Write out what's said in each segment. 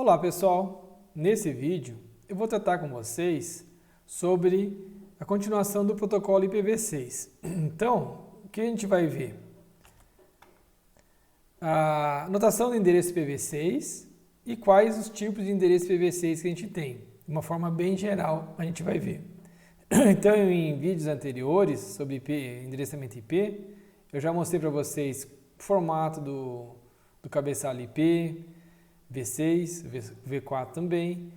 Olá pessoal, nesse vídeo eu vou tratar com vocês sobre a continuação do protocolo IPv6. Então, o que a gente vai ver? A notação do endereço IPv6 e quais os tipos de endereço IPv6 que a gente tem. De uma forma bem geral, a gente vai ver. Então, em vídeos anteriores sobre endereçamento IP, eu já mostrei para vocês o formato do cabeçalho IP, V6, V4 também,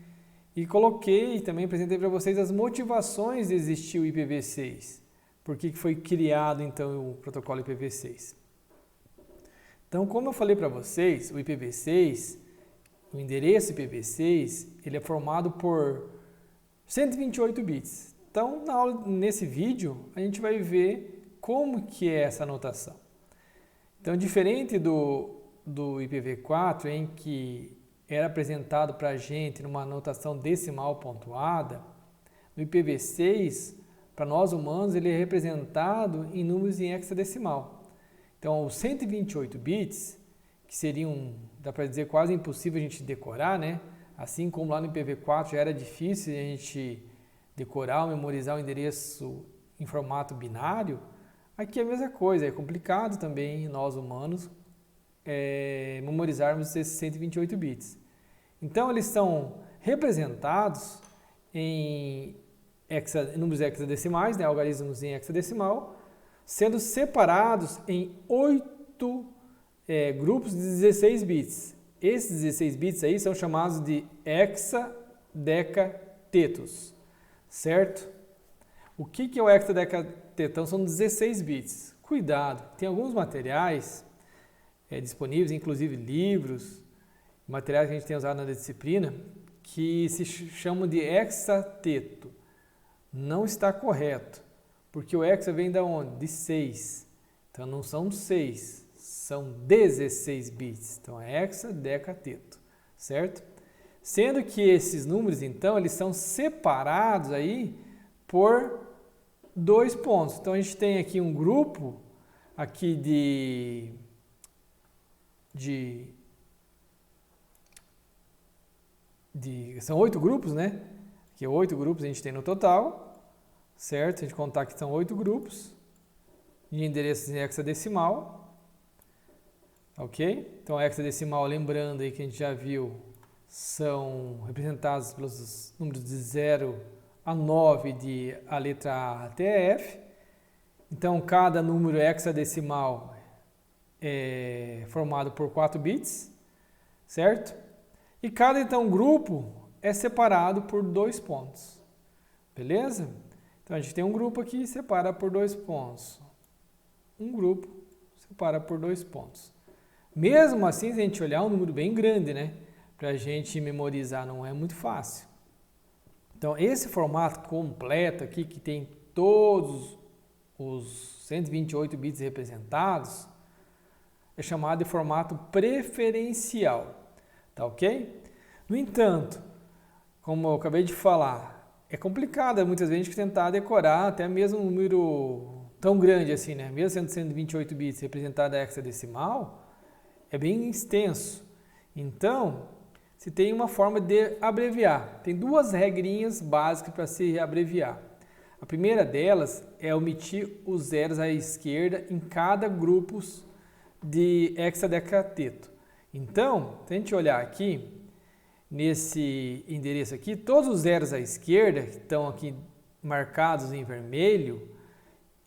e coloquei e também apresentei para vocês as motivações de existir o IPv6, por que foi criado então o protocolo IPv6. Então, como eu falei para vocês, o IPv6, o endereço IPv6, ele é formado por 128 bits. Então, nesse vídeo, a gente vai ver como que é essa notação. Então, diferente do IPv4, em que era apresentado para a gente numa notação decimal pontuada, no IPv6, para nós humanos, ele é representado em números em hexadecimal. Então, os 128 bits, que seriam, dá para dizer, quase impossível a gente decorar, né? Assim como lá no IPv4 já era difícil a gente decorar ou memorizar o endereço em formato binário, aqui é a mesma coisa, é complicado também nós humanos memorizarmos esses 128 bits. Então, eles são representados em números hexadecimais, né, algarismos em hexadecimal, sendo separados em 8 grupos de 16 bits. Esses 16 bits aí são chamados de hexadecatetos, certo? O que é o hexadecateto? Então, são 16 bits. Cuidado, tem alguns materiais disponíveis, inclusive livros, materiais que a gente tem usado na disciplina, que se chamam de hexateto. Não está correto, porque o hexa vem da onde? De 6. Então não são 6, são 16 bits. Então é hexadecateto, certo? Sendo que esses números, então, eles são separados aí por 2 pontos. Então a gente tem aqui um grupo aqui são 8 grupos, né? Aqui 8 grupos a gente tem no total, certo? A gente contar que são 8 grupos de endereços em hexadecimal, ok? Então, hexadecimal, lembrando aí que a gente já viu, são representados pelos números de 0 a 9 de a letra A até F. Então, cada número hexadecimal é formado por 4 bits, certo? E cada, então, grupo é separado por 2 pontos, beleza? Então, a gente tem um grupo aqui e separa por 2 pontos. Um grupo separa por 2 pontos. Mesmo assim, se a gente olhar, é um número bem grande, né? Para a gente memorizar não é muito fácil. Então, esse formato completo aqui, que tem todos os 128 bits representados, é chamado de formato preferencial, tá ok? No entanto, como eu acabei de falar, é complicado muitas vezes a gente tentar decorar até mesmo um número tão grande assim, né? Mesmo sendo 128 bits representado a hexadecimal, é bem extenso. Então, se tem uma forma de abreviar. Tem 2 regrinhas básicas para se abreviar. A primeira delas é omitir os zeros à esquerda em cada grupo de hexadecateto. Então, se a gente olhar aqui, nesse endereço aqui, todos os zeros à esquerda, que estão aqui marcados em vermelho,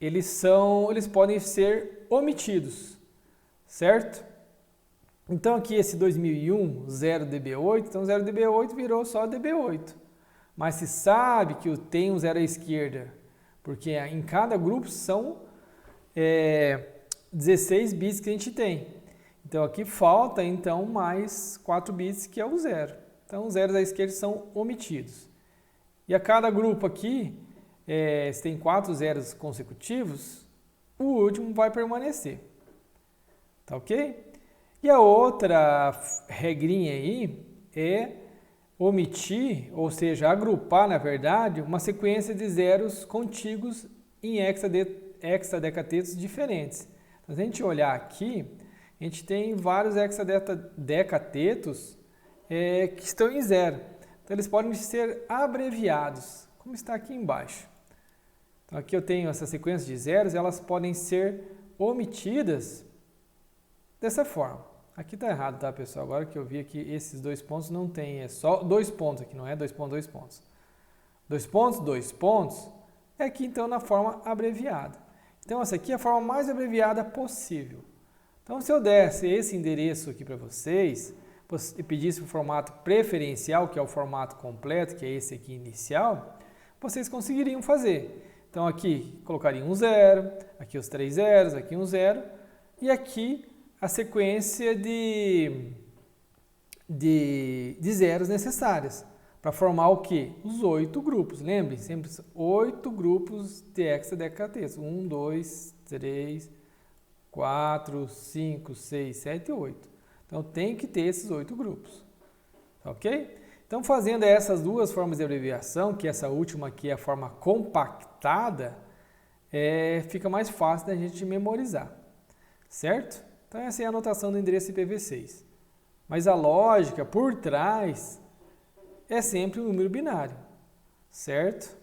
eles podem ser omitidos, certo? Então, aqui esse 2001, 0dB8, então 0dB8 virou só dB8. Mas se sabe que tem um zero à esquerda, porque em cada grupo são 16 bits que a gente tem. Então, aqui falta, então, mais 4 bits, que é o zero. Então, os zeros à esquerda são omitidos. E a cada grupo aqui, se tem 4 zeros consecutivos, o último vai permanecer. Tá ok? E a outra regrinha aí é omitir, ou seja, agrupar, na verdade, uma sequência de zeros contíguos em hexadecatetos diferentes. Então, se a gente olhar aqui, a gente tem vários hexadecatetos que estão em 0. Então, eles podem ser abreviados, como está aqui embaixo. Então, aqui eu tenho essa sequência de zeros, elas podem ser omitidas dessa forma. Aqui está errado, tá, pessoal? Agora que eu vi aqui, esses 2 pontos não tem, é só 2 pontos aqui, não é 2 pontos, 2 pontos. 2 pontos, é aqui então na forma abreviada. Então, essa aqui é a forma mais abreviada possível. Então, se eu desse esse endereço aqui para vocês, e pedisse o formato preferencial, que é o formato completo, que é esse aqui inicial, vocês conseguiriam fazer. Então, aqui colocaria um 0, aqui os 3 zeros, aqui um 0, e aqui a sequência de zeros necessárias para formar o quê? Os 8 grupos. Lembrem, sempre 8 grupos de hexadecatexto. 1, 2, 3, 4, 5, 6, 7, 8. Então, tem que ter esses 8 grupos. Ok? Então, fazendo essas duas formas de abreviação, que essa última aqui é a forma compactada, fica mais fácil da gente memorizar. Certo? Então, essa é a anotação do endereço IPv6. Mas a lógica por trás é sempre o número binário, certo?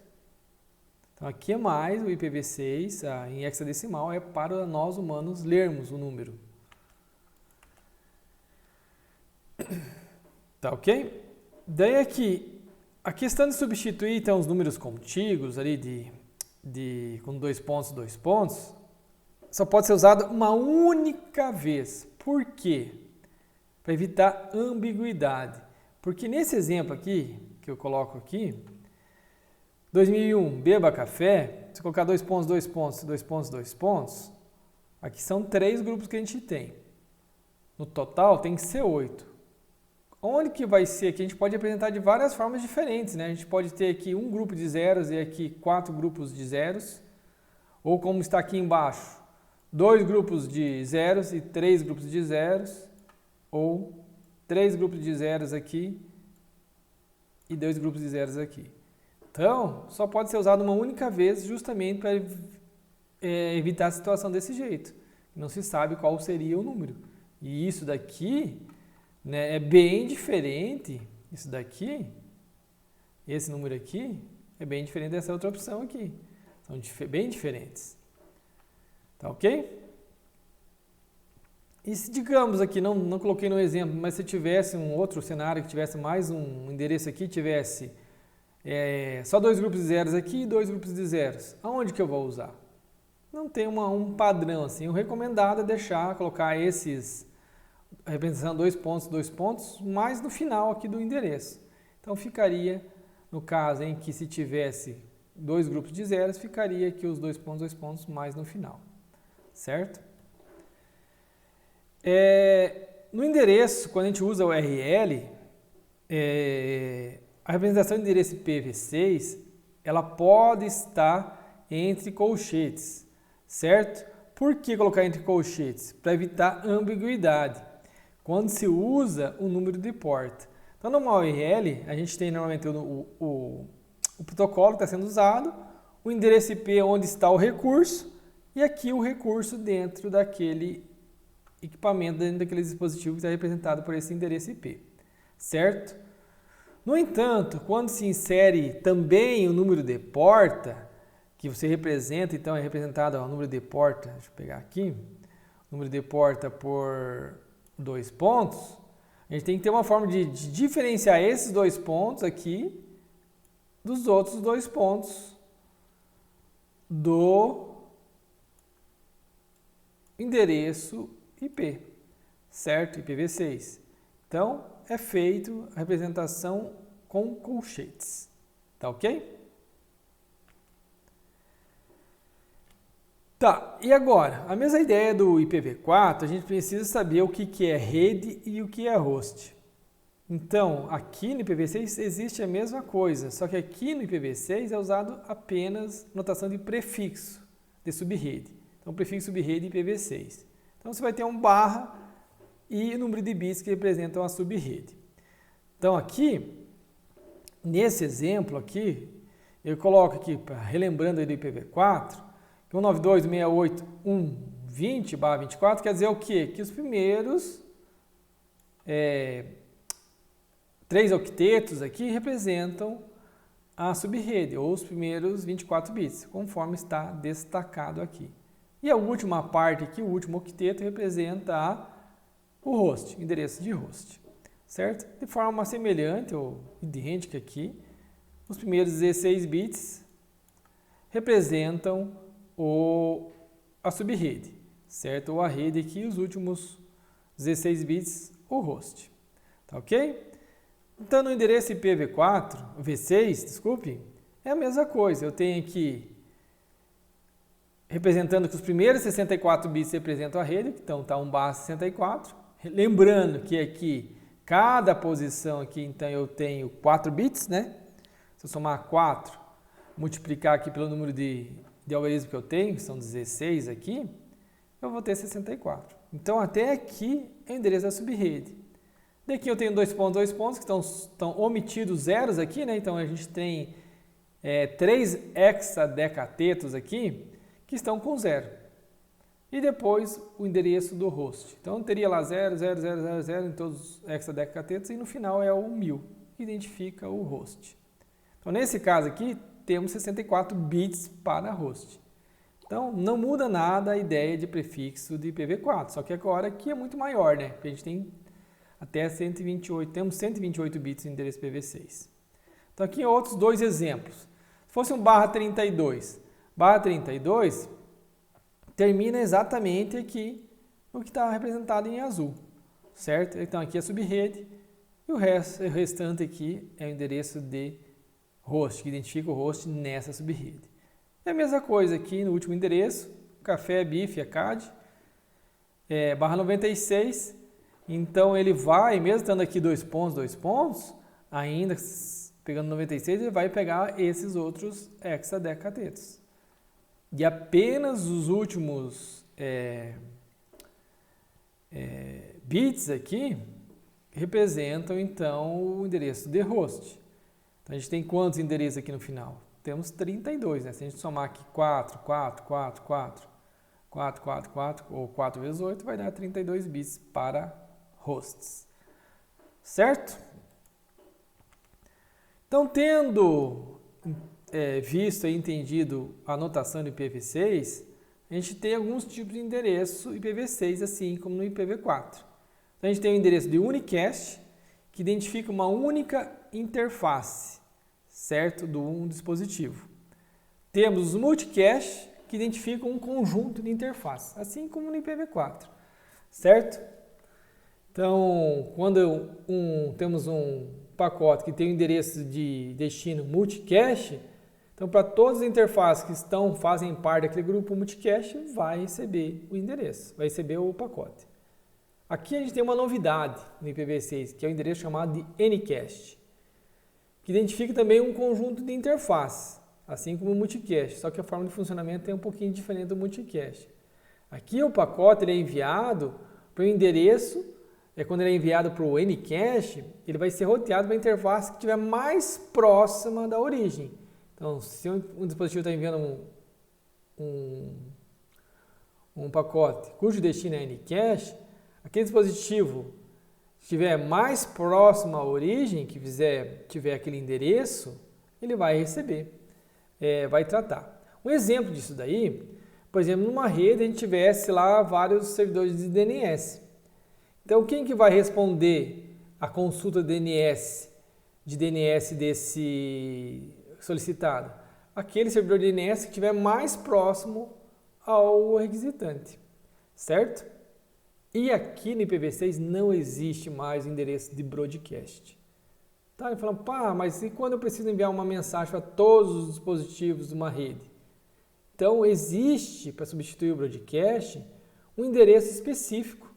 Então, aqui é mais o IPv6, em hexadecimal, é para nós humanos lermos o número. Tá ok? Daí aqui, a questão de substituir então os números contíguos ali com 2 pontos, só pode ser usado uma única vez. Por quê? Para evitar ambiguidade. Porque nesse exemplo aqui, que eu coloco aqui, 2001, beba café, se colocar 2 pontos, 2 pontos, 2 pontos, 2 pontos, aqui são 3 grupos que a gente tem. No total tem que ser 8. Onde que vai ser aqui? A gente pode apresentar de várias formas diferentes, né? A gente pode ter aqui um grupo de zeros e aqui 4 grupos de zeros, ou como está aqui embaixo, 2 grupos de zeros e 3 grupos de zeros, ou 3 grupos de zeros aqui e 2 grupos de zeros aqui. Então, só pode ser usado uma única vez justamente para evitar a situação desse jeito. Não se sabe qual seria o número. E isso daqui, né, é bem diferente. Isso daqui, esse número aqui, é bem diferente dessa outra opção aqui. São bem diferentes. Tá ok? E se, digamos aqui, não coloquei no exemplo, mas se tivesse um outro cenário que tivesse mais um endereço aqui, tivesse só 2 grupos de zeros aqui e 2 grupos de zeros, aonde que eu vou usar? Não tem um padrão assim. O recomendado é colocar representando 2 pontos, mais no final aqui do endereço. Então ficaria, no caso em que se tivesse 2 grupos de zeros, ficaria aqui os 2 pontos mais no final. Certo? No endereço, quando a gente usa o URL, a representação do endereço IPv6, ela pode estar entre colchetes, certo? Por que colocar entre colchetes? Para evitar ambiguidade, quando se usa o número de porta. Então, numa URL, a gente tem normalmente o protocolo que está sendo usado, o endereço IP onde está o recurso, e aqui o recurso dentro daquele equipamento, dentro daquele dispositivo que está representado por esse endereço IP, certo? No entanto, quando se insere também o número de porta, que você representa, então é representado o número de porta, deixa eu pegar aqui, número de porta por 2 pontos, a gente tem que ter uma forma de diferenciar esses 2 pontos aqui dos outros 2 pontos do endereço IP, certo? IPv6. Então, é feito a representação com colchetes. Tá ok? Tá, e agora? A mesma ideia do IPv4, a gente precisa saber o que é rede e o que é host. Então, aqui no IPv6 existe a mesma coisa, só que aqui no IPv6 é usado apenas notação de prefixo de subrede. Então, prefixo subrede IPv6. Então, você vai ter um barra e o número de bits que representam a subrede. Então, aqui, nesse exemplo aqui, eu coloco aqui, relembrando aí do IPv4, que 192.168.1.20/24 quer dizer o quê? Que os primeiros 3 octetos aqui representam a subrede, ou os primeiros 24 bits, conforme está destacado aqui. E a última parte aqui, o último octeto, representa o host, o endereço de host, certo? De forma semelhante ou idêntica aqui, os primeiros 16 bits representam a subrede, certo? Ou a rede aqui, os últimos 16 bits, o host, tá ok? Então, no endereço IPv6, desculpe, é a mesma coisa. Eu tenho aqui, representando que os primeiros 64 bits representam a rede, então está 1/64. Lembrando que aqui, cada posição aqui, então eu tenho 4 bits, né? Se eu somar 4, multiplicar aqui pelo número de algarismos que eu tenho, que são 16 aqui, eu vou ter 64. Então, até aqui é o endereço da subrede. Daqui eu tenho 2 pontos, que estão omitidos zeros aqui, né? Então, a gente tem 3 hexadecatetos aqui, que estão com 0. E depois o endereço do host. Então, teria lá 0, 0, 0, 0, 0 em todos os hexadecatetos, e no final é o 1000, que identifica o host. Então, nesse caso aqui, temos 64 bits para host. Então, não muda nada a ideia de prefixo de IPv4, só que agora aqui é muito maior, né? Porque a gente tem até 128, temos 128 bits no endereço IPv6. Então, aqui outros 2 exemplos. Se fosse um /32, /32 termina exatamente aqui no que está representado em azul, certo? Então, aqui é a subrede e o restante aqui é o endereço de host, que identifica o host nessa subrede. É a mesma coisa aqui no último endereço, café, bife, acad, /96. Então, ele vai, mesmo estando aqui 2 pontos, ainda pegando 96, ele vai pegar esses outros hexadecatetos. E apenas os últimos bits aqui representam, então, o endereço de host. Então, a gente tem quantos endereços aqui no final? Temos 32, né? Se a gente somar aqui 4, 4, 4, 4, 4, 4, 4, ou 4 vezes 8, vai dar 32 bits para hosts, certo? Então, tendo visto e entendido a notação do IPv6, a gente tem alguns tipos de endereço IPv6, assim como no IPv4. Então, a gente tem o endereço de unicast, que identifica uma única interface, certo, de um dispositivo. Temos os multicast, que identificam um conjunto de interfaces, assim como no IPv4, certo? Então, quando temos um pacote que tem o endereço de destino multicast, então para todas as interfaces que fazem parte daquele grupo multicast, vai receber o endereço, vai receber o pacote. Aqui a gente tem uma novidade no IPv6, que é o endereço chamado de Anycast, que identifica também um conjunto de interfaces, assim como o multicast, só que a forma de funcionamento é um pouquinho diferente do multicast. Aqui o pacote ele é enviado para o endereço. Quando ele é enviado para o Anycast, ele vai ser roteado para a interface que estiver mais próxima da origem. Então, se um dispositivo está enviando um pacote cujo destino é Anycast, aquele dispositivo que estiver mais próximo à origem, que tiver aquele endereço, ele vai receber, vai tratar. Um exemplo disso daí, por exemplo, numa rede a gente tivesse lá vários servidores de DNS. Então, quem que vai responder a consulta de DNS desse solicitado? Aquele servidor de DNS que estiver mais próximo ao requisitante, certo? E aqui no IPv6 não existe mais o endereço de broadcast. Tá? Ele falando, mas e quando eu preciso enviar uma mensagem para todos os dispositivos de uma rede? Então, existe, para substituir o broadcast, um endereço específico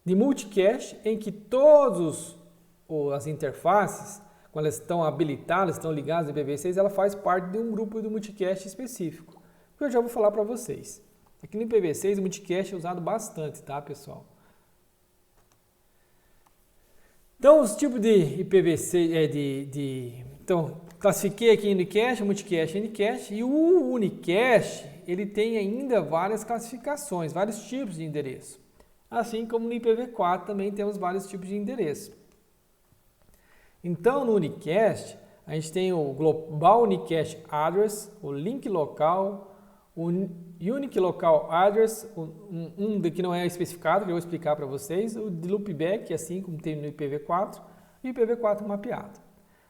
de multicast, em que todas as interfaces, quando elas estão habilitadas, estão ligadas ao IPv6, ela faz parte de um grupo de multicast específico, que eu já vou falar para vocês. Aqui no IPv6 o multicast é usado bastante, tá, pessoal? Então, os tipos de IPv6, então, classifiquei aqui Unicast, Multicast e Anycast, e o Unicast, ele tem ainda várias classificações, vários tipos de endereço. Assim como no IPv4 também temos vários tipos de endereço. Então, no Unicast, a gente tem o Global Unicast Address, o link local, o Unique Local Address, um que não é especificado, que eu vou explicar para vocês, o de Loopback, assim como tem no IPv4, e o IPv4 mapeado.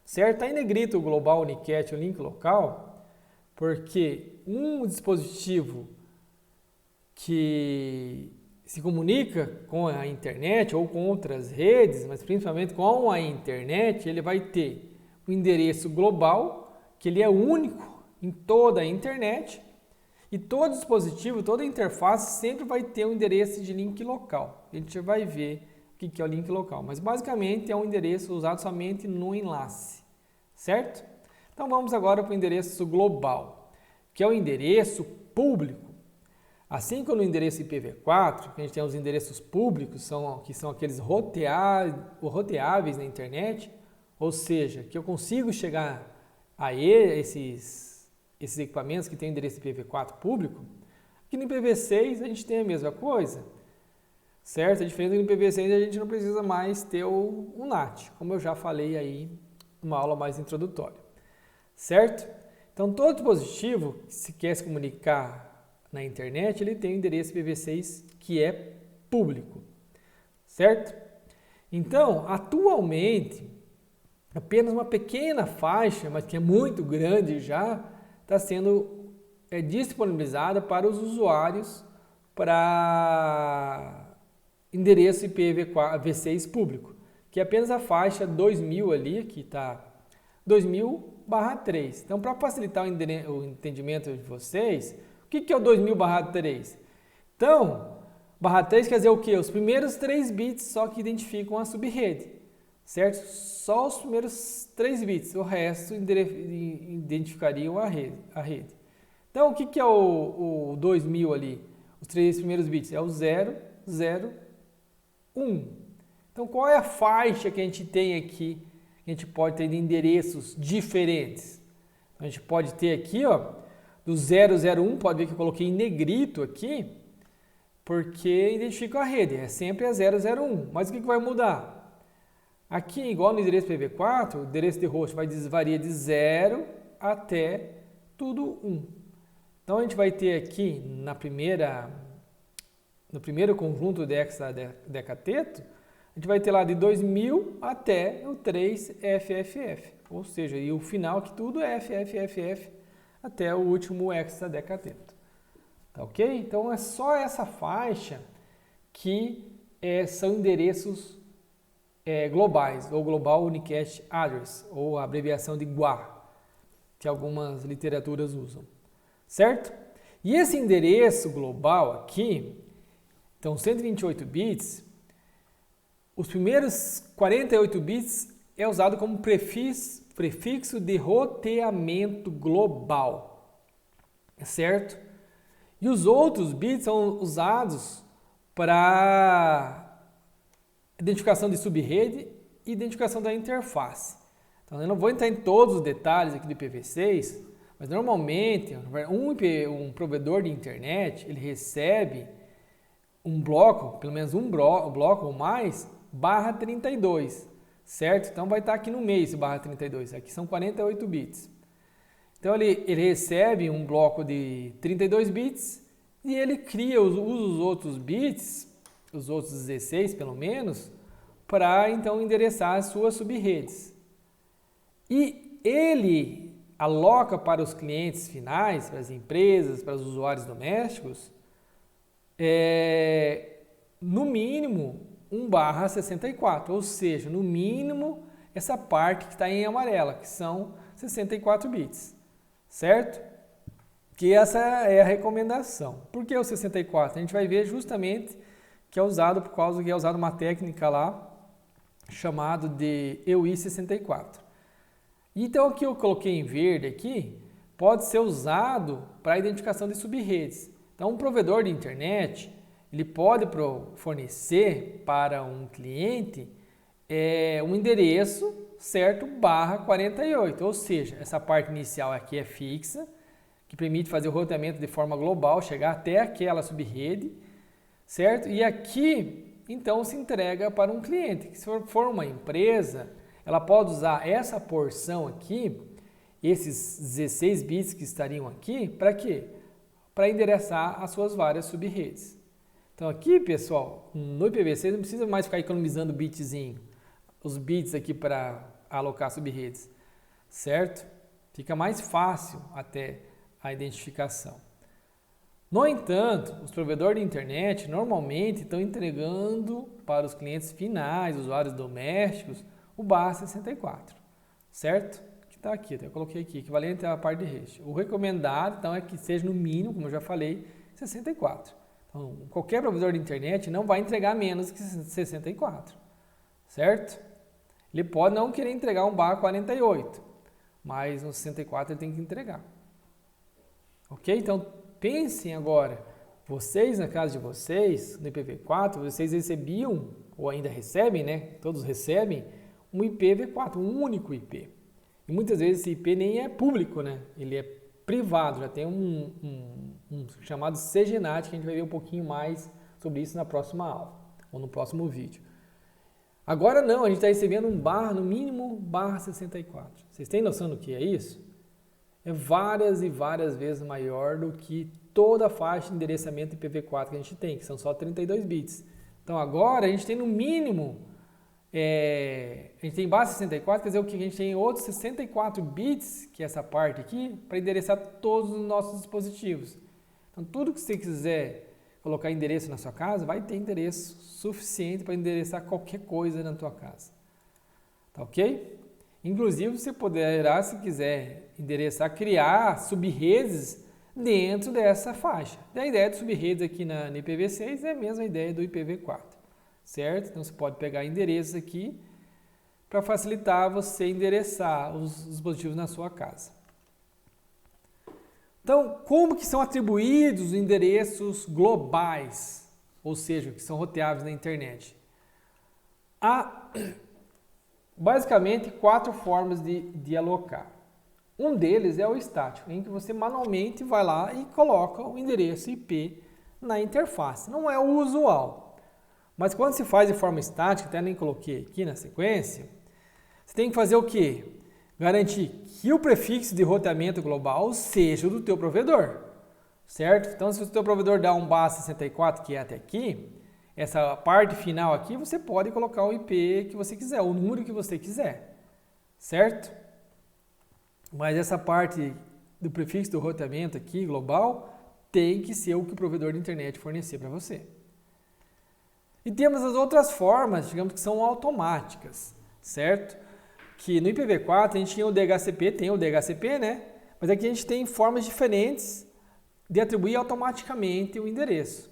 Certo? Está em negrito o Global Unicast, o link local, porque um dispositivo que se comunica com a internet ou com outras redes, mas principalmente com a internet, ele vai ter o endereço global, que ele é único em toda a internet, e todo dispositivo, toda interface sempre vai ter um endereço de link local. A gente vai ver o que é o link local, mas basicamente é um endereço usado somente no enlace, certo? Então vamos agora para o endereço global, que é o endereço público. Assim como no endereço IPv4, que a gente tem os endereços públicos, que são aqueles roteáveis na internet, ou seja, que eu consigo chegar a esses equipamentos que têm endereço IPv4 público. Aqui no IPv6 a gente tem a mesma coisa, certo? A diferença é que no IPv6 a gente não precisa mais ter o NAT, como eu já falei aí numa aula mais introdutória, certo? Então todo dispositivo que se quer se comunicar na internet, ele tem o endereço IPv6 que é público, certo? Então, atualmente, apenas uma pequena faixa, mas que é muito grande já, está sendo disponibilizada para os usuários para endereço IPv6 público, que é apenas a faixa 2000 ali, que está 2000/3. Então, para facilitar o entendimento de vocês, o que é o 2000/3? Então, /3 quer dizer o quê? Os primeiros 3 bits só que identificam a subrede, certo? Só os primeiros 3 bits, o resto identificariam a rede. Então, o que é o 2000 ali? Os 3 primeiros bits é o 0, 0, 1. Então, qual é a faixa que a gente tem aqui? A gente pode ter de endereços diferentes. A gente pode ter aqui, ó, do 001, pode ver que eu coloquei em negrito aqui, porque identifica a rede, é sempre a 001. Mas o que vai mudar? Aqui, igual no endereço IPv4, o endereço de host varia de 0 até tudo 1. Então, a gente vai ter aqui no primeiro conjunto de hexadecateto, a gente vai ter lá de 2000 até o 3FFF, ou seja, e o final aqui tudo é FFFF até o último hexadecateto. Tá ok? Então, é só essa faixa que são endereços globais, ou Global Unicast Address, ou a abreviação de GUA, que algumas literaturas usam, certo? E esse endereço global aqui, então 128 bits, os primeiros 48 bits é usado como prefixo de roteamento global, certo? E os outros bits são usados para identificação de subrede e identificação da interface. Então, eu não vou entrar em todos os detalhes aqui do IPv6, mas normalmente um provedor de internet ele recebe um bloco, pelo menos um bloco ou mais, /32, certo? Então vai estar aqui no meio esse /32, aqui são 48 bits. Então ele recebe um bloco de 32 bits e ele usa os outros bits, os outros 16 pelo menos, para então endereçar as suas subredes. E ele aloca para os clientes finais, para as empresas, para os usuários domésticos, no mínimo 1/64, ou seja, no mínimo essa parte que está em amarela, que são 64 bits, certo? Que essa é a recomendação. Por que o 64? A gente vai ver justamente que é usado por causa que é usada uma técnica lá chamada de EUI64. Então, o que eu coloquei em verde aqui pode ser usado para a identificação de subredes. Então, um provedor de internet ele pode fornecer para um cliente um endereço certo /48, ou seja, essa parte inicial aqui é fixa, que permite fazer o roteamento de forma global, chegar até aquela subrede, certo? E aqui, então, se entrega para um cliente, que se for uma empresa, ela pode usar essa porção aqui, esses 16 bits que estariam aqui, para quê? Para endereçar as suas várias subredes. Então aqui, pessoal, no IPv6 não precisa mais ficar economizando bitzinho, os bits aqui para alocar subredes, certo? Fica mais fácil até a identificação. No entanto, os provedores de internet normalmente estão entregando para os clientes finais, usuários domésticos, o barra 64, certo? Que está aqui, eu coloquei aqui, equivalente à parte de rede. O recomendado, então, é que seja no mínimo, como eu já falei, 64. Então, qualquer provedor de internet não vai entregar menos que 64, certo? Ele pode não querer entregar um barra 48, mas no 64 ele tem que entregar. Ok? Então, pensem agora, vocês na casa de vocês, no IPv4, vocês recebiam, ou ainda recebem, né? Todos recebem, um IPv4, um único IP. E muitas vezes esse IP nem é público, né? Ele é privado, já tem um chamado CGNAT, que a gente vai ver um pouquinho mais sobre isso na próxima aula, ou no próximo vídeo. Agora não, a gente está recebendo um barra, no mínimo, barra 64. Vocês têm noção do que é isso? É várias e várias vezes maior do que toda a faixa de endereçamento IPv4 que a gente tem, que são só 32 bits. Então agora a gente tem no mínimo, a gente tem barra 64, quer dizer o que? A gente tem outros 64 bits, que é essa parte aqui, para endereçar todos os nossos dispositivos. Então tudo que você quiser colocar endereço na sua casa, vai ter endereço suficiente para endereçar qualquer coisa na tua casa. Tá ok? Inclusive, você poderá, se quiser endereçar, criar sub-redes dentro dessa faixa. A ideia de sub-redes aqui na IPv6 é a mesma ideia do IPv4, certo? Então, você pode pegar endereços aqui para facilitar você endereçar os dispositivos na sua casa. Então, como que são atribuídos os endereços globais, ou seja, que são roteáveis na internet? Há basicamente 4 formas de alocar. Um deles é o estático, em que você manualmente vai lá e coloca o endereço IP na interface. Não é o usual, mas quando se faz de forma estática, até nem coloquei aqui na sequência, você tem que fazer o quê? Garantir que o prefixo de roteamento global seja o do teu provedor, certo? Então, se o teu provedor dá um barra 64, que é até aqui, essa parte final aqui, você pode colocar o IP que você quiser, o número que você quiser, certo? Mas essa parte do prefixo do roteamento aqui, global, tem que ser o que o provedor de internet fornecer para você. E temos as outras formas, digamos que são automáticas, certo? Que no IPv4 a gente tinha o DHCP, tem o DHCP, né? Mas aqui a gente tem formas diferentes de atribuir automaticamente o endereço.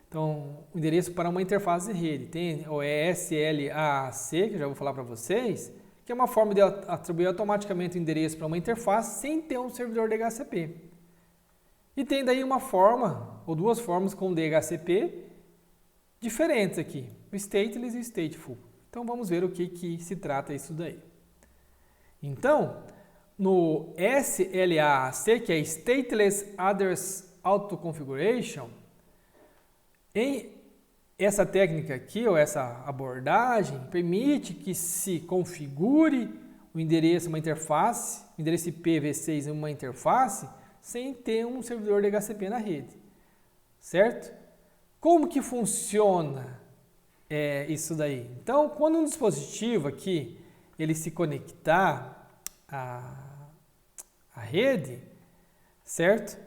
Então, o endereço para uma interface de rede. Tem o SLAAC, que eu já vou falar para vocês, que é uma forma de atribuir automaticamente o endereço para uma interface sem ter um servidor DHCP. E tem daí uma forma, ou duas formas com DHCP diferentes aqui, o stateless e o stateful. Então, vamos ver o que se trata isso daí. Então, no SLAAC, que é Stateless Address Auto-Configuration, essa técnica aqui, ou essa abordagem, permite que se configure o endereço, uma interface, o endereço IPv6 em uma interface, sem ter um servidor DHCP na rede, certo? Como que funciona isso daí? Então, quando um dispositivo aqui, ele se conectar à rede, certo?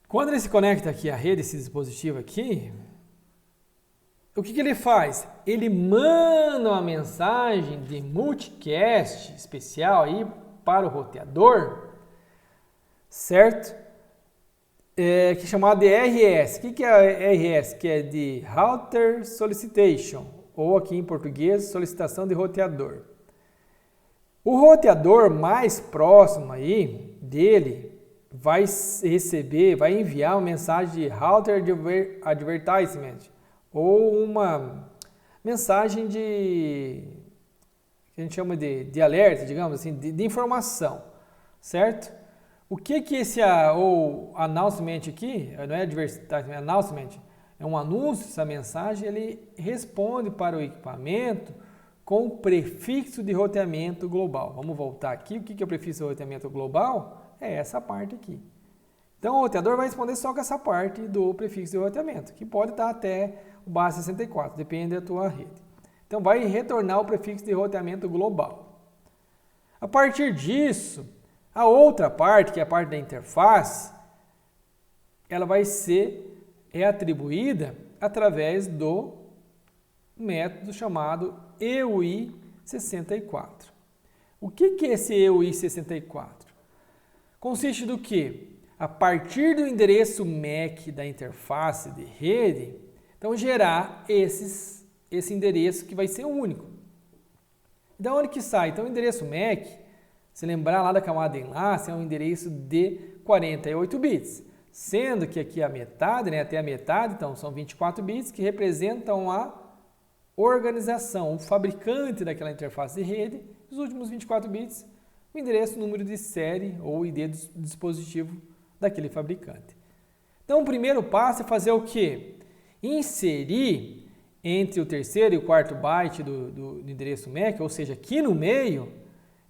Quando ele se conecta aqui à rede, esse dispositivo aqui, o que ele faz? Ele manda uma mensagem de multicast especial aí para o roteador, certo? Que é chamado de RS. O que é RS? Que é de Router Solicitation, ou aqui em português, solicitação de roteador. O roteador mais próximo aí dele vai receber, vai enviar uma mensagem de Router Advertisement, ou uma mensagem que a gente chama de alerta, digamos assim, de informação, certo? O que esse ou announcement aqui, não é advertisement, é announcement, é um anúncio, essa mensagem, ele responde para o equipamento com o prefixo de roteamento global. Vamos voltar aqui. O que é o prefixo de roteamento global? É essa parte aqui. Então, o roteador vai responder só com essa parte do prefixo de roteamento, que pode estar até o base 64, depende da tua rede. Então, vai retornar o prefixo de roteamento global. A partir disso, a outra parte, que é a parte da interface, ela vai ser atribuída através do método chamado EUI64. O que é esse EUI64? Consiste do quê? A partir do endereço MAC da interface de rede, então gerar esse endereço que vai ser único. Da onde que sai? Então o endereço MAC, se lembrar lá da camada de enlace, é um endereço de 48 bits. Sendo que aqui a metade, até a metade, então são 24 bits que representam a organização, o fabricante daquela interface de rede, os últimos 24 bits, o endereço, o número de série ou ID do dispositivo daquele fabricante. Então, o primeiro passo é fazer o quê? Inserir entre o terceiro e o quarto byte do endereço MAC, ou seja, aqui no meio,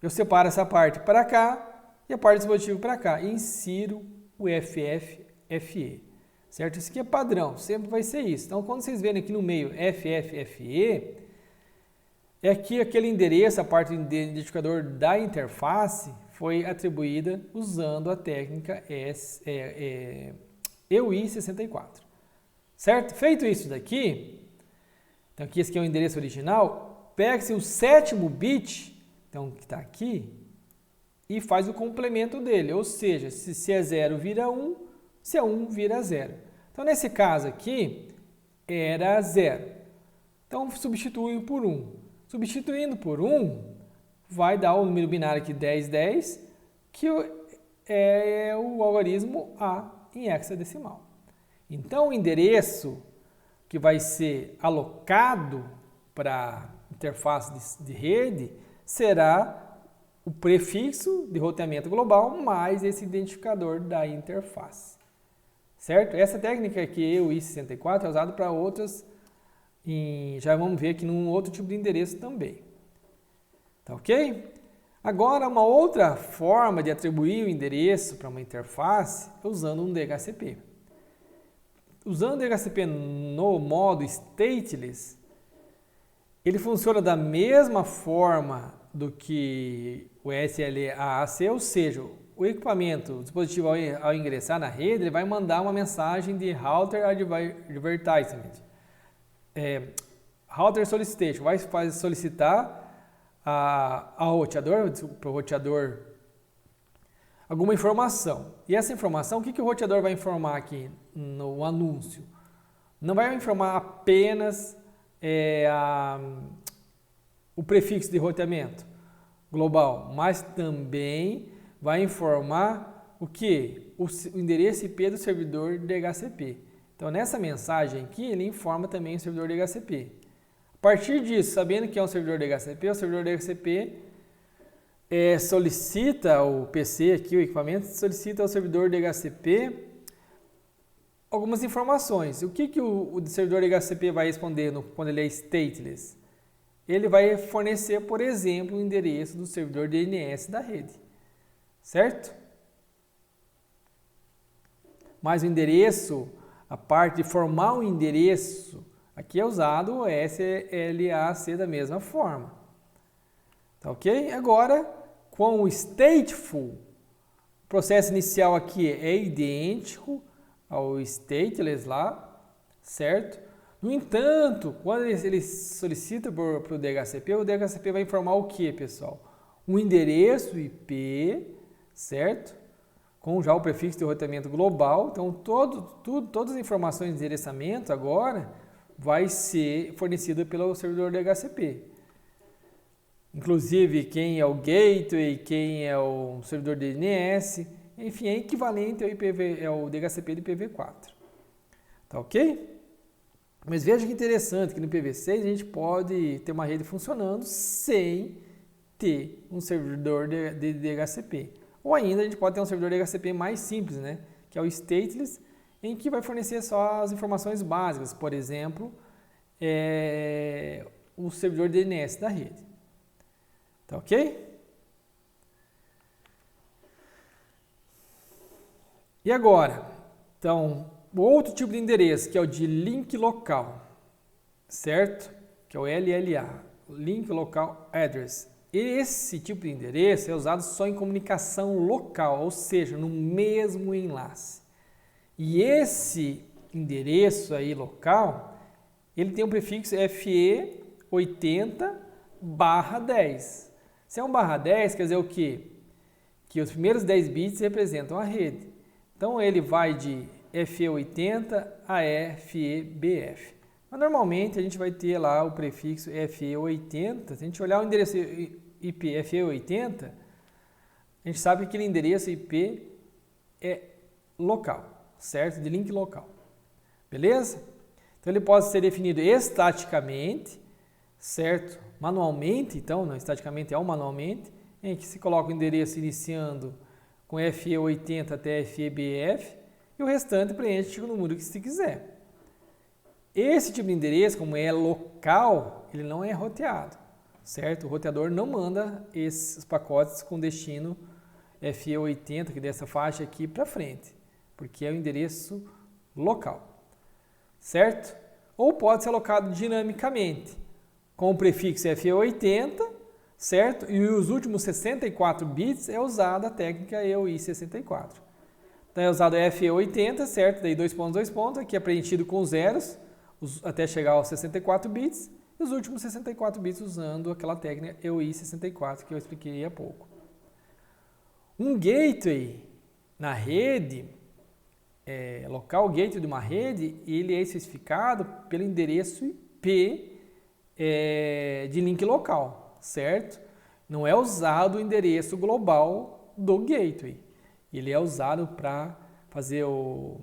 eu separo essa parte para cá e a parte do dispositivo para cá. E insiro o FFFE, certo? Isso aqui é padrão, sempre vai ser isso. Então, quando vocês verem aqui no meio FFFE, é que aquele endereço, a parte do identificador da interface, foi atribuída usando a técnica EUI64. Certo? Feito isso daqui, então aqui esse aqui é o endereço original, pega-se o sétimo bit, então que está aqui, e faz o complemento dele, ou seja, se é 0 vira 1, se é 1 vira 0. Então nesse caso aqui, era 0. Então substitui por 1. Substituindo por 1, vai dar o número binário aqui 1010, que é o algarismo A em hexadecimal. Então, o endereço que vai ser alocado para a interface de rede será o prefixo de roteamento global mais esse identificador da interface. Certo? Essa técnica aqui, o EUI64, é usada para outras, já vamos ver aqui num outro tipo de endereço também. Tá ok? Agora, uma outra forma de atribuir o endereço para uma interface é usando um DHCP. Usando o DHCP no modo stateless, ele funciona da mesma forma do que o SLAAC, ou seja, o equipamento, o dispositivo ao ingressar na rede, ele vai mandar uma mensagem de Router Advertisement. Router Solicitation, vai solicitar ao roteador, para o roteador, alguma informação. E essa informação, o que o roteador vai informar aqui no anúncio? Não vai informar apenas o prefixo de roteamento global, mas também vai informar o que? O endereço IP do servidor DHCP. Então, nessa mensagem aqui, ele informa também o servidor DHCP. A partir disso, sabendo que é um servidor DHCP, o servidor DHCP solicita o PC aqui, o equipamento, solicita ao servidor DHCP algumas informações. O que o servidor DHCP vai responder quando ele é stateless? Ele vai fornecer, por exemplo, o endereço do servidor DNS da rede. Certo? Mas o endereço, a parte de formar um endereço, aqui é usado o SLAAC da mesma forma. Tá ok? Agora, com o stateful, o processo inicial aqui é idêntico ao stateless lá, certo? No entanto, quando ele solicita para o DHCP vai informar o que, pessoal? Um endereço IP, certo? Com já o prefixo de roteamento global. Então, todas as informações de endereçamento agora vai ser fornecida pelo servidor DHCP. Inclusive, quem é o gateway, quem é o servidor DNS, enfim, é equivalente ao DHCP de IPv4. Tá ok? Mas veja que interessante que no IPv6 a gente pode ter uma rede funcionando sem ter um servidor de DHCP. Ou ainda a gente pode ter um servidor DHCP mais simples, né? Que é o stateless, em que vai fornecer só as informações básicas. Por exemplo, o servidor DNS da rede. Tá ok? E agora, então, o outro tipo de endereço, que é o de link local, certo? Que é o LLA, Link Local Address. Esse tipo de endereço é usado só em comunicação local, ou seja, no mesmo enlace. E esse endereço aí local, ele tem um prefixo FE80/10. Se é um /10, quer dizer o quê? Que os primeiros 10 bits representam a rede. Então ele vai de FE80 a FEBF. Mas normalmente a gente vai ter lá o prefixo FE80. Se a gente olhar o endereço IP FE80, a gente sabe que aquele endereço IP é local, certo? De link local. Beleza? Então ele pode ser definido estaticamente, certo? Manualmente, então, não estaticamente, é o manualmente, em que se coloca o endereço iniciando com FE80 até FEBF e o restante preenche o número que se quiser. Esse tipo de endereço, como é local, ele não é roteado, certo? O roteador não manda esses pacotes com destino FE80, que é dessa faixa aqui para frente, porque é o endereço local, certo? Ou pode ser alocado dinamicamente, com o prefixo FE80, certo? E os últimos 64 bits é usada a técnica EOI64. Então é usado FE80, certo? Daí 2 pontos, 2 pontos, aqui é preenchido com zeros, até chegar aos 64 bits, e os últimos 64 bits usando aquela técnica EOI64 que eu expliquei há pouco. Um gateway na rede, local gateway de uma rede, ele é especificado pelo endereço IP de link local, certo? Não é usado o endereço global do gateway. Ele é usado para fazer o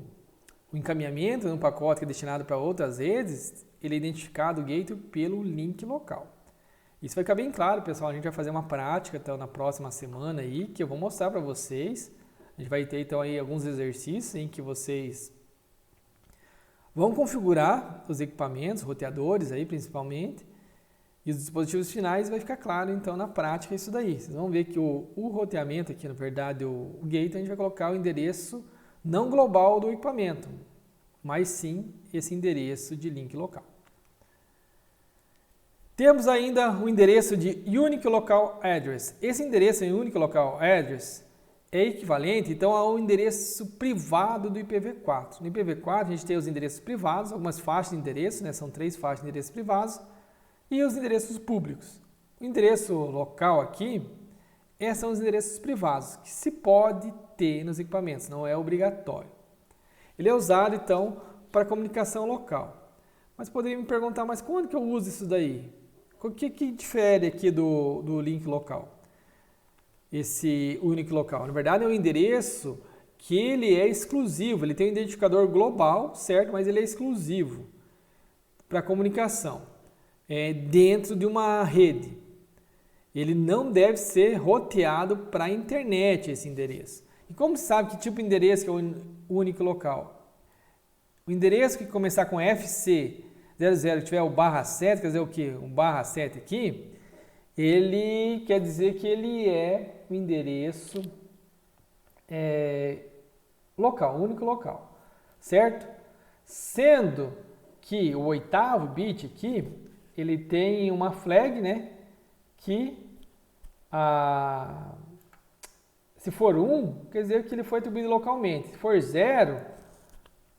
encaminhamento de um pacote que é destinado para outras redes, ele é identificado o gateway pelo link local. Isso vai ficar bem claro, pessoal. A gente vai fazer uma prática então, na próxima semana aí, que eu vou mostrar para vocês. A gente vai ter então aí alguns exercícios em que vocês vão configurar os equipamentos, roteadores aí principalmente, e os dispositivos finais. Vai ficar claro então na prática isso daí. Vocês vão ver que o roteamento aqui, na verdade, o gateway, a gente vai colocar o endereço não global do equipamento, mas sim esse endereço de link local. Temos ainda o endereço de Unique Local Address. Esse endereço em Unique Local Address é equivalente então ao endereço privado do IPv4. No IPv4 a gente tem os endereços privados, algumas faixas de endereço, né? São 3 faixas de endereços privados, e os endereços públicos. O endereço local aqui são os endereços privados, que se pode ter nos equipamentos, não é obrigatório. Ele é usado, então, para comunicação local. Mas poderia me perguntar, mas quando que eu uso isso daí? O que difere aqui do link local? Esse Unique Local. Na verdade, é um endereço que ele é exclusivo, ele tem um identificador global, certo? Mas ele é exclusivo para comunicação dentro de uma rede. Ele não deve ser roteado para a internet, esse endereço. E como se sabe que tipo de endereço que é o Unique Local? O endereço que começar com FC00 que tiver o /7, quer dizer o quê? Um /7 aqui, ele quer dizer que ele é o endereço local, único local, certo? Sendo que o 8º bit aqui, ele tem uma flag, né? Que se for 1, quer dizer que ele foi atribuído localmente. Se for 0,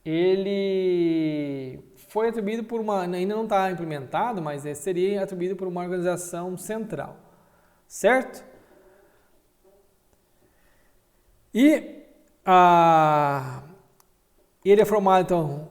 ele foi atribuído por uma, ainda não está implementado, mas seria atribuído por uma organização central, certo? E ele é formado, então,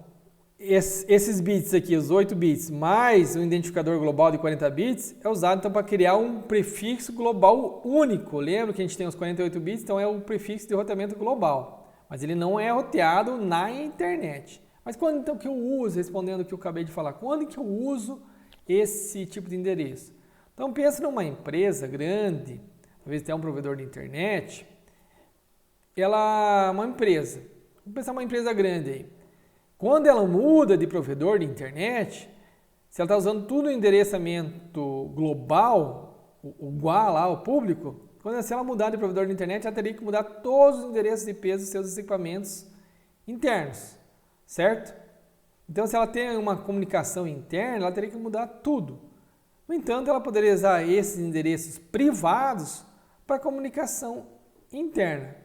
esses bits aqui, os 8 bits, mais o identificador global de 40 bits, é usado então para criar um prefixo global único. Lembra que a gente tem os 48 bits, então é o prefixo de roteamento global. Mas ele não é roteado na internet. Mas quando então que eu uso, respondendo o que eu acabei de falar, quando que eu uso esse tipo de endereço? Então pensa numa empresa grande, talvez até um provedor de internet, ela é uma empresa, vamos pensar uma empresa grande aí. Quando ela muda de provedor de internet, Se ela está usando tudo o endereçamento global, o GUA lá, o público, se ela mudar de provedor de internet, ela teria que mudar todos os endereços IP dos seus equipamentos internos, certo? Então, se ela tem uma comunicação interna, ela teria que mudar tudo. No entanto, ela poderia usar esses endereços privados para comunicação interna.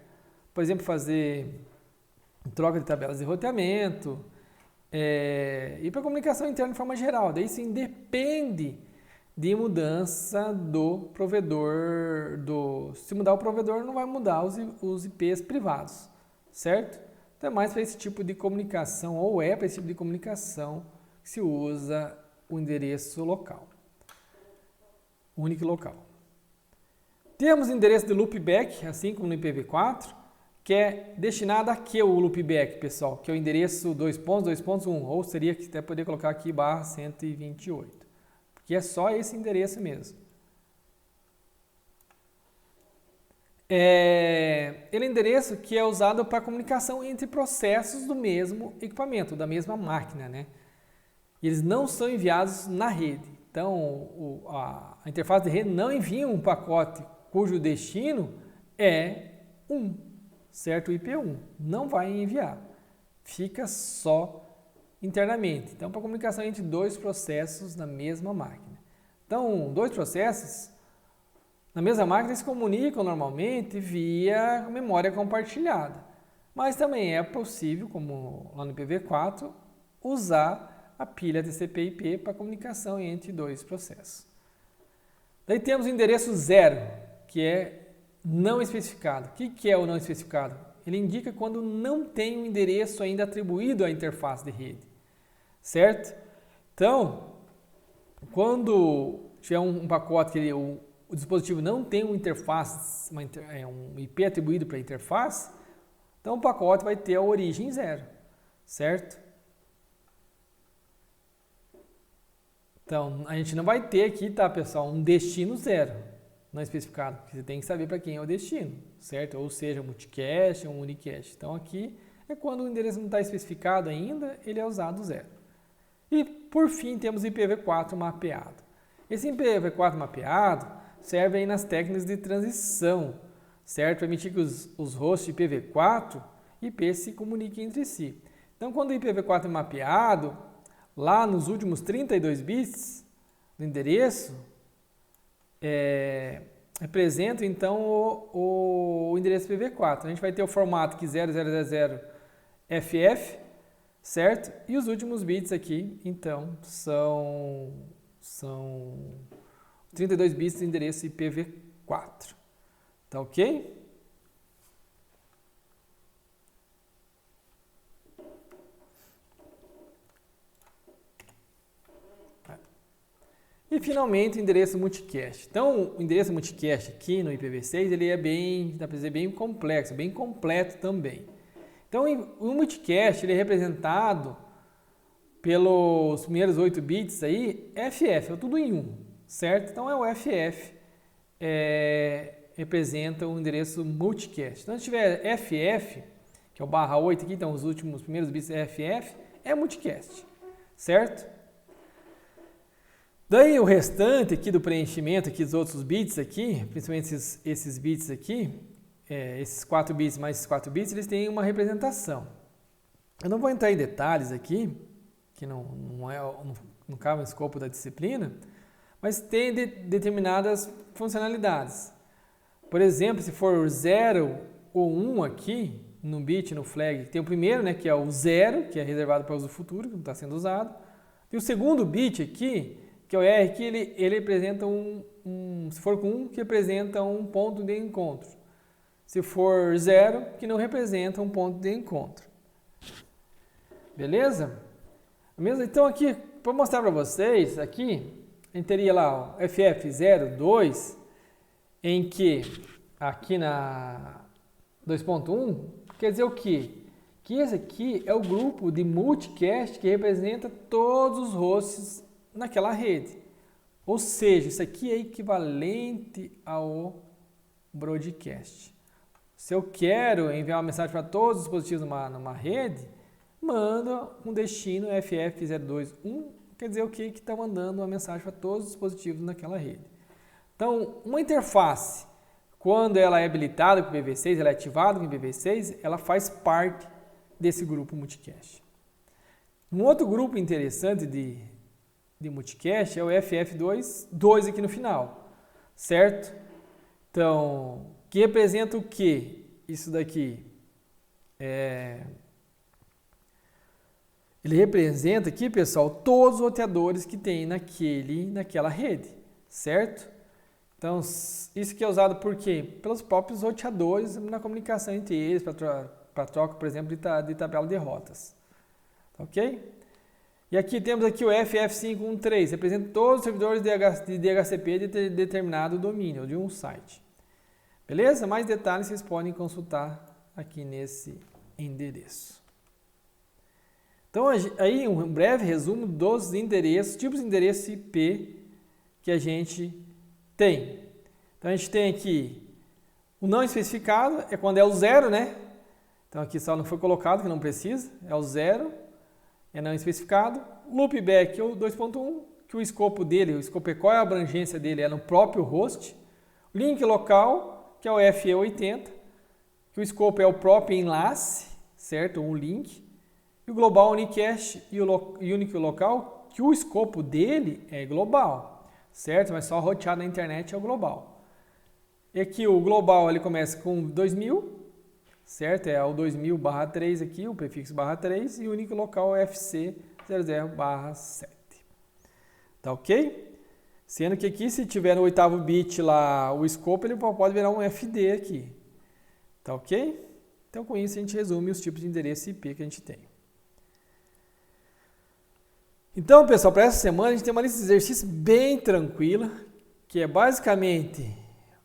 Por exemplo, fazer troca de tabelas de roteamento e para comunicação interna de forma geral. Daí sim depende de mudança do provedor. Se mudar o provedor, não vai mudar os IPs privados, certo? Então é mais para esse tipo de comunicação, ou é para esse tipo de comunicação que se usa o endereço local, único local. Temos endereço de loopback, assim como no IPv4, que é destinado a que o loopback, pessoal? Que é o endereço 2.2.1, ou seria que até poderia colocar aqui /128, porque é só esse endereço mesmo. Ele é endereço que é usado para comunicação entre processos do mesmo equipamento, da mesma máquina, né? E eles não são enviados na rede. Então, a interface de rede não envia um pacote cujo destino é 1, certo? O IP1 não vai enviar, fica só internamente. Então, para comunicação entre dois processos na mesma máquina. Então, dois processos na mesma máquina se comunicam normalmente via memória compartilhada. Mas também é possível, como lá no IPv4, usar a pilha TCP/IP para comunicação entre dois processos. Daí temos o endereço 0, que é não especificado. O que é o não especificado? Ele indica quando não tem um endereço ainda atribuído à interface de rede, certo? Então, quando tiver um pacote que o dispositivo não tem uma interface, um IP atribuído para a interface, então o pacote vai ter a origem 0, certo? Então, a gente não vai ter aqui, tá, pessoal, um destino 0, não especificado, porque você tem que saber para quem é o destino, certo? Ou seja, multicast ou unicast. Então, aqui é quando o endereço não está especificado ainda, ele é usado 0. E, por fim, temos o IPv4 mapeado. Esse IPv4 mapeado serve aí nas técnicas de transição, certo? Permitir que os hosts IPv4 e IP se comuniquem entre si. Então, quando o IPv4 é mapeado, lá nos últimos 32 bits do endereço, representa então o endereço IPv4. A gente vai ter o formato aqui 0000FF, certo? E os últimos bits aqui, então, são 32 bits do endereço IPv4. Tá ok? E finalmente o endereço multicast. Então, o endereço multicast aqui no IPv6, ele é dá para dizer, bem complexo, bem completo também. Então, o multicast ele é representado pelos primeiros 8 bits aí, FF, é tudo em 1, certo? Então, é o FF, representa o endereço multicast. Então, se tiver FF, que é o /8 aqui, então os primeiros bits é FF, é multicast, certo? Daí o restante aqui do preenchimento, aqui dos outros bits aqui, principalmente esses bits aqui, esses 4 bits mais esses 4 bits, eles têm uma representação. Eu não vou entrar em detalhes aqui, que não cabe no escopo da disciplina, mas tem determinadas funcionalidades. Por exemplo, se for 0 ou 1 aqui, no bit, no flag, tem o primeiro, né, que é o 0, que é reservado para uso futuro, que não está sendo usado. E o segundo bit aqui, que é o R, que ele representa se for com 1, que representa um ponto de encontro. Se for 0, que não representa um ponto de encontro. Beleza? Então aqui, para mostrar para vocês, aqui, a gente teria lá o FF02, em que aqui na 2.1, quer dizer o quê? Que esse aqui é o grupo de multicast que representa todos os hosts naquela rede. Ou seja, isso aqui é equivalente ao broadcast. Se eu quero enviar uma mensagem para todos os dispositivos numa rede, manda um destino FF021 quer dizer o que está mandando uma mensagem para todos os dispositivos naquela rede. Então, uma interface, quando ela é habilitada com IPv6, ela é ativada com IPv6, ela faz parte desse grupo multicast. Um outro grupo interessante de multicast é o FF2 aqui no final, certo? Então, que representa o que? Isso daqui ele representa aqui, pessoal, todos os roteadores que tem naquela rede, certo? Então, isso que é usado por quê? Pelos próprios roteadores na comunicação entre eles, para troca, por exemplo, de tabela de rotas. Ok? E aqui temos aqui o FF513, representa todos os servidores de DHCP de determinado domínio, de um site. Beleza? Mais detalhes vocês podem consultar aqui nesse endereço. Então, aí um breve resumo dos endereços, tipos de endereço IP que a gente tem. Então, a gente tem aqui o não especificado, é quando é o 0, né? Então, aqui só não foi colocado, que não precisa, é o 0, é não especificado. Loopback, o 2.1, que o escopo dele, qual é a abrangência dele? É no próprio host. Link local, que é o FE80, que o escopo é o próprio enlace, certo? O link. E o Global Unicast e o Unique Local, que o escopo dele é global, certo? Mas só roteado na internet é o global. E aqui o global ele começa com 2000, certo? É o 2000/3 aqui, o prefixo /3, e o Unique Local é FC00/7. Tá ok? Sendo que aqui, se tiver no 8º bit lá o escopo, ele pode virar um FD aqui. Tá ok? Então, com isso, a gente resume os tipos de endereço IP que a gente tem. Então, pessoal, para essa semana a gente tem uma lista de exercícios bem tranquila, que é basicamente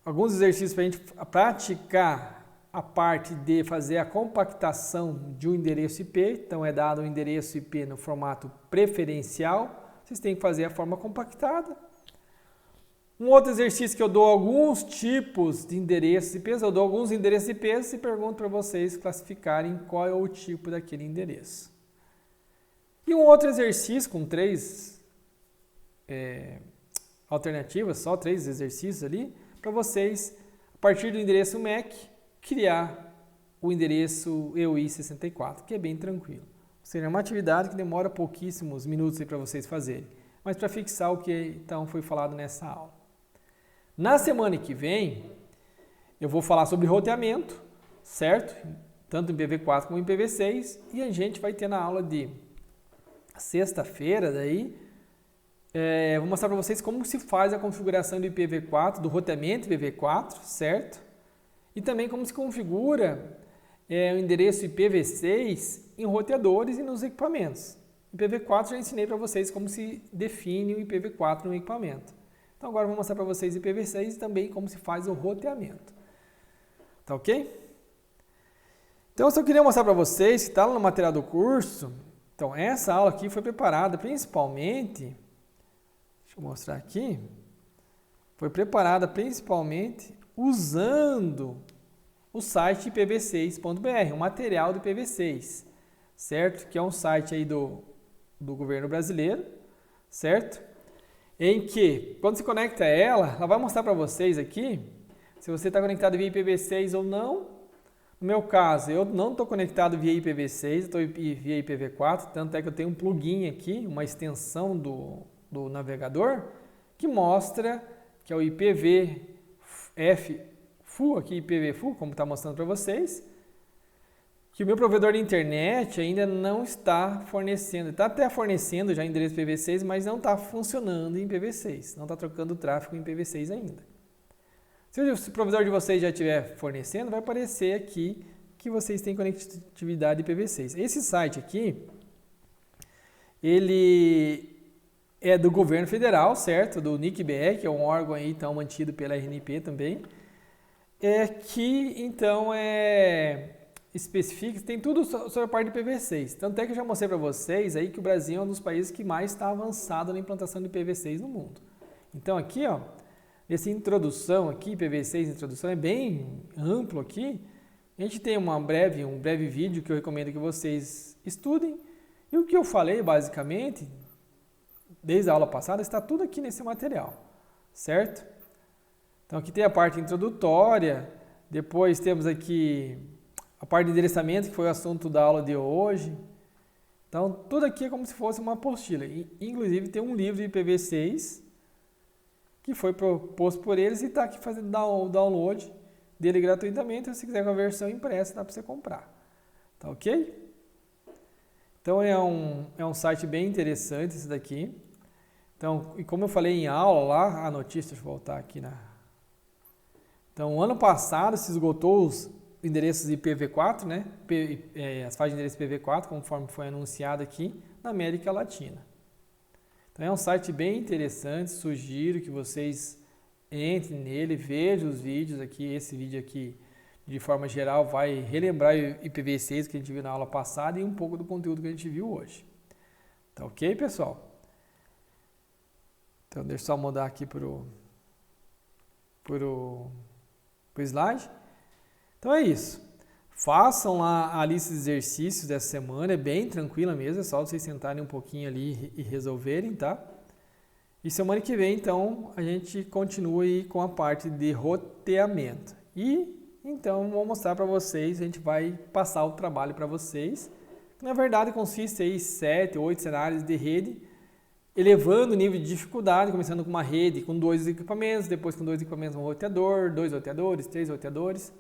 alguns exercícios para a gente praticar a parte de fazer a compactação de um endereço IP. Então, é dado um endereço IP no formato preferencial, vocês têm que fazer a forma compactada. Um outro exercício que eu dou alguns tipos de endereços IP, eu dou alguns endereços IP e pergunto para vocês classificarem qual é o tipo daquele endereço. E um outro exercício com 3 alternativas, só 3 exercícios ali, para vocês, a partir do endereço MAC, criar o endereço EUI64, que é bem tranquilo. Ou seja, é uma atividade que demora pouquíssimos minutos para vocês fazerem, mas para fixar o que então foi falado nessa aula. Na semana que vem, eu vou falar sobre roteamento, certo? Tanto em IPv4 como em IPv6, e a gente vai ter na aula de sexta-feira, vou mostrar para vocês como se faz a configuração do IPv4, do roteamento IPv4, certo? E também como se configura o endereço IPv6 em roteadores e nos equipamentos. IPv4 já ensinei para vocês como se define o IPv4 no equipamento. Então agora eu vou mostrar para vocês IPv6 e também como se faz o roteamento. Tá ok? Então eu só queria mostrar para vocês que está lá no material do curso. Então, essa aula aqui foi preparada principalmente, deixa eu mostrar aqui, foi preparada principalmente usando o site ipv6.br, o material do IPv6, certo? Que é um site aí do governo brasileiro, certo? Em que, quando se conecta a ela vai mostrar para vocês aqui se você está conectado via IPv6 ou não. No meu caso, eu não estou conectado via IPv6, estou via IPv4, tanto é que eu tenho um plugin aqui, uma extensão do navegador, que mostra que é o IPv-FU, aqui IPv-FU, como está mostrando para vocês, que o meu provedor de internet ainda não está fornecendo, está até fornecendo já endereço IPv6, mas não está funcionando em IPv6, não está trocando tráfego em IPv6 ainda. Se o provedor de vocês já estiver fornecendo, vai aparecer aqui que vocês têm conectividade IPv6. Esse site aqui, ele é do governo federal, certo? Do NIC-BR, que é um órgão aí então mantido pela RNP também, que então especifica, tem tudo sobre a parte de IPv6. Tanto é que eu já mostrei para vocês aí que o Brasil é um dos países que mais está avançado na implantação de IPv6 no mundo. Então aqui, ó, essa introdução aqui, IPv6 introdução, é bem amplo aqui. A gente tem um breve vídeo que eu recomendo que vocês estudem. E o que eu falei, basicamente, desde a aula passada, está tudo aqui nesse material, certo? Então aqui tem a parte introdutória, depois temos aqui a parte de endereçamento, que foi o assunto da aula de hoje. Então tudo aqui é como se fosse uma apostila. Inclusive tem um livro de IPv6 que foi proposto por eles e está aqui fazendo o download dele gratuitamente. Se quiser com a versão impressa, dá para você comprar. Tá ok? Então é um site bem interessante esse daqui. Então, e como eu falei em aula lá, a notícia, deixa eu voltar aqui Então, ano passado se esgotou os endereços IPv4, né? As faixas de endereço IPv4, conforme foi anunciado aqui, na América Latina. Então é um site bem interessante, sugiro que vocês entrem nele, vejam os vídeos aqui, esse vídeo aqui de forma geral vai relembrar o IPv6 que a gente viu na aula passada e um pouco do conteúdo que a gente viu hoje. Tá ok, pessoal? Então deixa eu só mudar aqui pro slide. Então é isso. Façam lá a lista de exercícios dessa semana, é bem tranquila mesmo, é só vocês sentarem um pouquinho ali e resolverem, tá? E semana que vem, então, a gente continua aí com a parte de roteamento. E, então, vou mostrar para vocês, a gente vai passar o trabalho para vocês, que na verdade consiste aí em 7, 8 cenários de rede, elevando o nível de dificuldade, começando com uma rede com 2 equipamentos, depois com 2 equipamentos um roteador, 2 roteadores, 3 roteadores,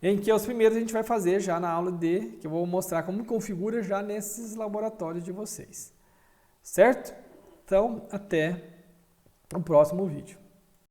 em que os primeiros a gente vai fazer já na aula que eu vou mostrar como configura já nesses laboratórios de vocês. Certo? Então, até o próximo vídeo.